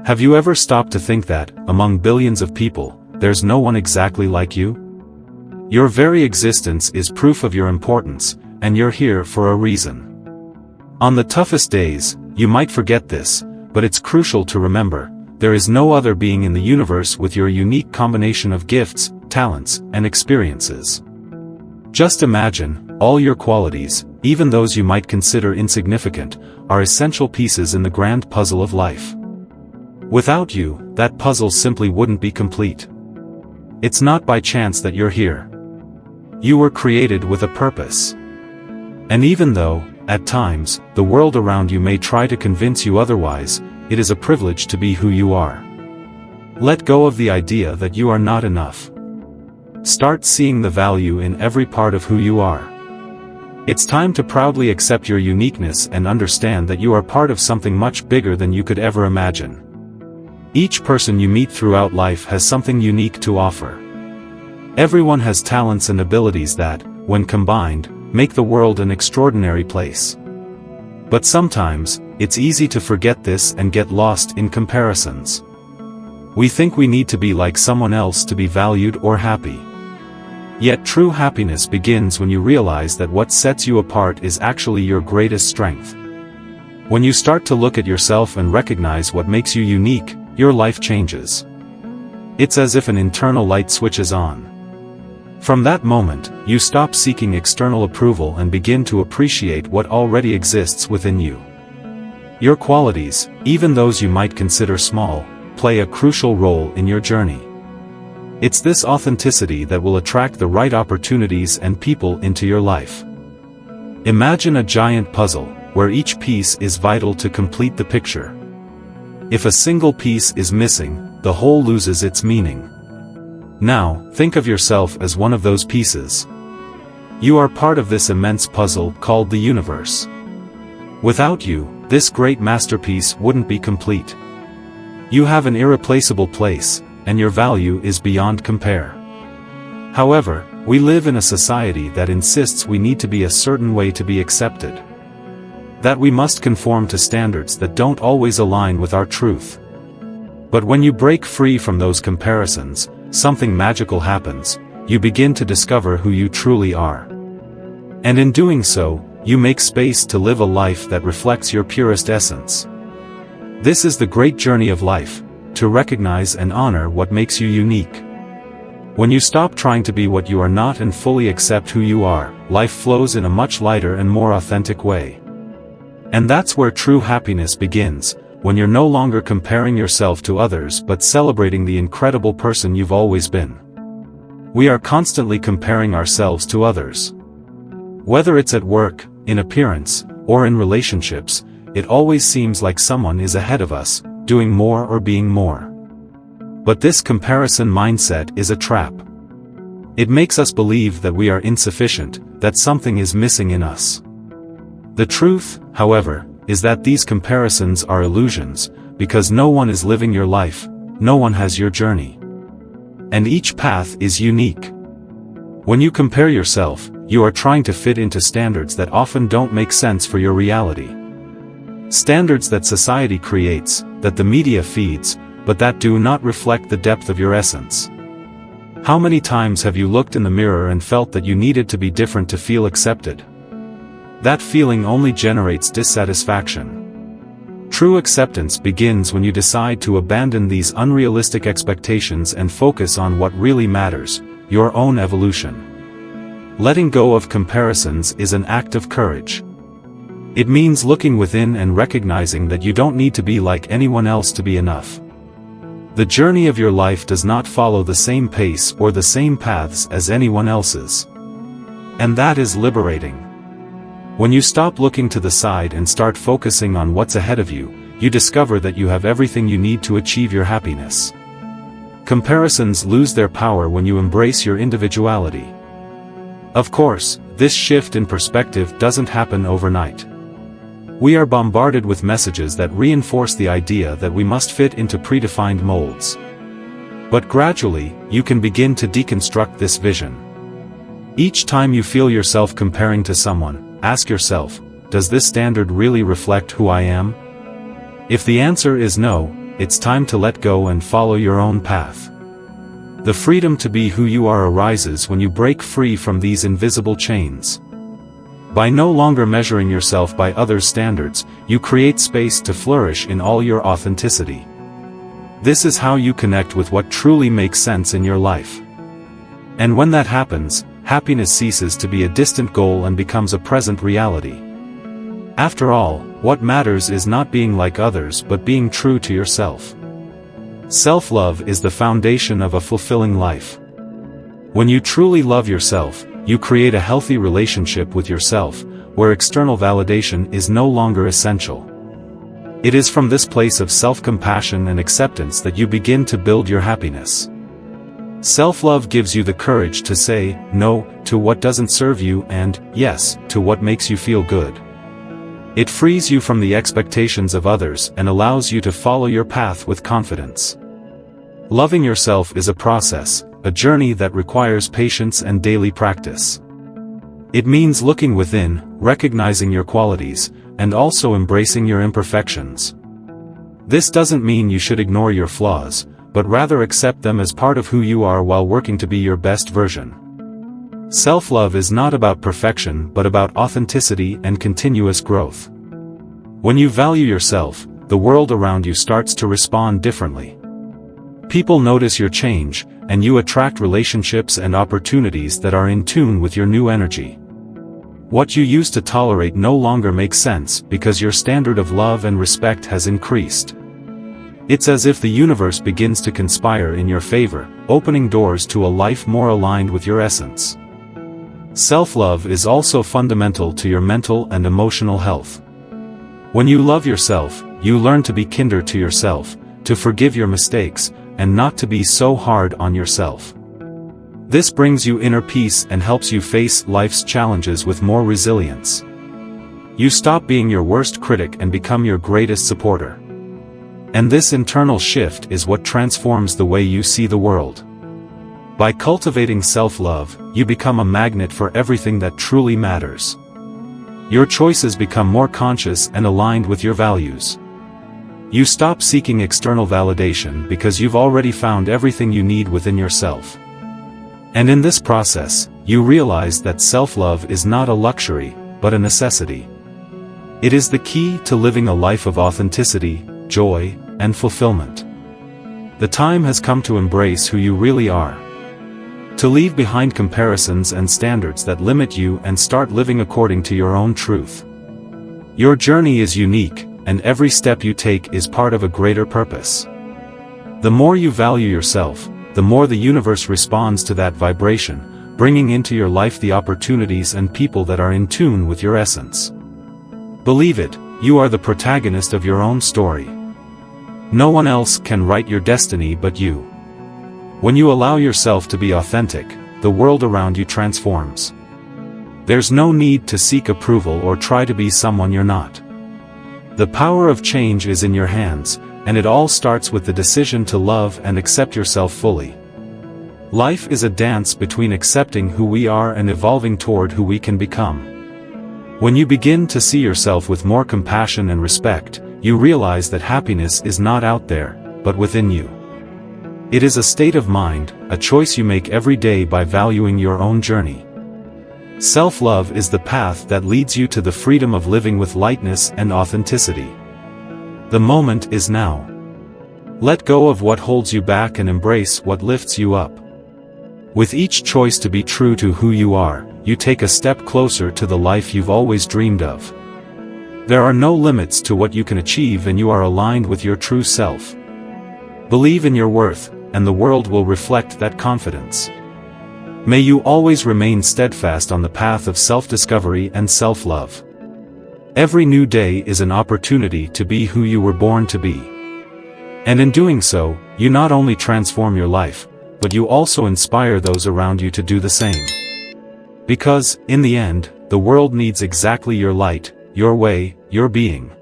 Have you ever stopped to think that, among billions of people, there's no one exactly like you? Your very existence is proof of your importance, and you're here for a reason. On the toughest days, you might forget this, but it's crucial to remember, there is no other being in the universe with your unique combination of gifts, talents, and experiences. Just imagine, all your qualities, even those you might consider insignificant, are essential pieces in the grand puzzle of life. Without you, that puzzle simply wouldn't be complete. It's not by chance that you're here. You were created with a purpose. And even though, at times, the world around you may try to convince you otherwise, it is a privilege to be who you are. Let go of the idea that you are not enough. Start seeing the value in every part of who you are. It's time to proudly accept your uniqueness and understand that you are part of something much bigger than you could ever imagine. Each person you meet throughout life has something unique to offer. Everyone has talents and abilities that, when combined, make the world an extraordinary place. But sometimes, it's easy to forget this and get lost in comparisons. We think we need to be like someone else to be valued or happy. Yet true happiness begins when you realize that what sets you apart is actually your greatest strength. When you start to look at yourself and recognize what makes you unique, your life changes. It's as if an internal light switches on. From that moment, you stop seeking external approval and begin to appreciate what already exists within you. Your qualities, even those you might consider small, play a crucial role in your journey. It's this authenticity that will attract the right opportunities and people into your life. Imagine a giant puzzle, where each piece is vital to complete the picture. If a single piece is missing, the whole loses its meaning. Now, think of yourself as one of those pieces. You are part of this immense puzzle called the universe. Without you, this great masterpiece wouldn't be complete. You have an irreplaceable place, and your value is beyond compare. However, we live in a society that insists we need to be a certain way to be accepted. That we must conform to standards that don't always align with our truth. But when you break free from those comparisons, something magical happens. You begin to discover who you truly are. And in doing so, you make space to live a life that reflects your purest essence. This is the great journey of life, to recognize and honor what makes you unique. When you stop trying to be what you are not and fully accept who you are, life flows in a much lighter and more authentic way. And that's where true happiness begins, when you're no longer comparing yourself to others but celebrating the incredible person you've always been. We are constantly comparing ourselves to others. Whether it's at work, in appearance, or in relationships, it always seems like someone is ahead of us, doing more or being more. But this comparison mindset is a trap. It makes us believe that we are insufficient, that something is missing in us. The truth, however, is that these comparisons are illusions, because no one is living your life, no one has your journey. And each path is unique. When you compare yourself, you are trying to fit into standards that often don't make sense for your reality. Standards that society creates, that the media feeds, but that do not reflect the depth of your essence. How many times have you looked in the mirror and felt that you needed to be different to feel accepted? That feeling only generates dissatisfaction. True acceptance begins when you decide to abandon these unrealistic expectations and focus on what really matters, your own evolution. Letting go of comparisons is an act of courage. It means looking within and recognizing that you don't need to be like anyone else to be enough. The journey of your life does not follow the same pace or the same paths as anyone else's. And that is liberating. When you stop looking to the side and start focusing on what's ahead of you, you discover that you have everything you need to achieve your happiness. Comparisons lose their power when you embrace your individuality. Of course, this shift in perspective doesn't happen overnight. We are bombarded with messages that reinforce the idea that we must fit into predefined molds. But gradually, you can begin to deconstruct this vision. Each time you feel yourself comparing to someone, ask yourself, does this standard really reflect who I am? If the answer is no, it's time to let go and follow your own path. The freedom to be who you are arises when you break free from these invisible chains. By no longer measuring yourself by others' standards, you create space to flourish in all your authenticity. This is how you connect with what truly makes sense in your life. And when that happens, happiness ceases to be a distant goal and becomes a present reality. After all, what matters is not being like others but being true to yourself. Self-love is the foundation of a fulfilling life. When you truly love yourself, you create a healthy relationship with yourself, where external validation is no longer essential. It is from this place of self-compassion and acceptance that you begin to build your happiness. Self-love gives you the courage to say no to what doesn't serve you and yes to what makes you feel good. It frees you from the expectations of others and allows you to follow your path with confidence. Loving yourself is a process, a journey that requires patience and daily practice. It means looking within, recognizing your qualities, and also embracing your imperfections. This doesn't mean you should ignore your flaws, but rather accept them as part of who you are while working to be your best version. Self-love is not about perfection but about authenticity and continuous growth. When you value yourself, the world around you starts to respond differently. People notice your change, and you attract relationships and opportunities that are in tune with your new energy. What you used to tolerate no longer makes sense because your standard of love and respect has increased. It's as if the universe begins to conspire in your favor, opening doors to a life more aligned with your essence. Self-love is also fundamental to your mental and emotional health. When you love yourself, you learn to be kinder to yourself, to forgive your mistakes, and not to be so hard on yourself. This brings you inner peace and helps you face life's challenges with more resilience. You stop being your worst critic and become your greatest supporter. And this internal shift is what transforms the way you see the world. By cultivating self-love, you become a magnet for everything that truly matters. Your choices become more conscious and aligned with your values. You stop seeking external validation because you've already found everything you need within yourself. And in this process, you realize that self-love is not a luxury, but a necessity. It is the key to living a life of authenticity, joy, and fulfillment. The time has come to embrace who you really are. To leave behind comparisons and standards that limit you and start living according to your own truth. Your journey is unique, and every step you take is part of a greater purpose. The more you value yourself, the more the universe responds to that vibration, bringing into your life the opportunities and people that are in tune with your essence. Believe it, you are the protagonist of your own story. No one else can write your destiny but you. When you allow yourself to be authentic, the world around you transforms. There's no need to seek approval or try to be someone you're not. The power of change is in your hands, and it all starts with the decision to love and accept yourself fully. Life is a dance between accepting who we are and evolving toward who we can become. When you begin to see yourself with more compassion and respect, you realize that happiness is not out there, but within you. It is a state of mind, a choice you make every day by valuing your own journey. Self-love is the path that leads you to the freedom of living with lightness and authenticity. The moment is now. Let go of what holds you back and embrace what lifts you up. With each choice to be true to who you are, you take a step closer to the life you've always dreamed of. There are no limits to what you can achieve and you are aligned with your true self. Believe in your worth, and the world will reflect that confidence. May you always remain steadfast on the path of self-discovery and self-love. Every new day is an opportunity to be who you were born to be. And in doing so, you not only transform your life, but you also inspire those around you to do the same. Because, in the end, the world needs exactly your light, your way, your being.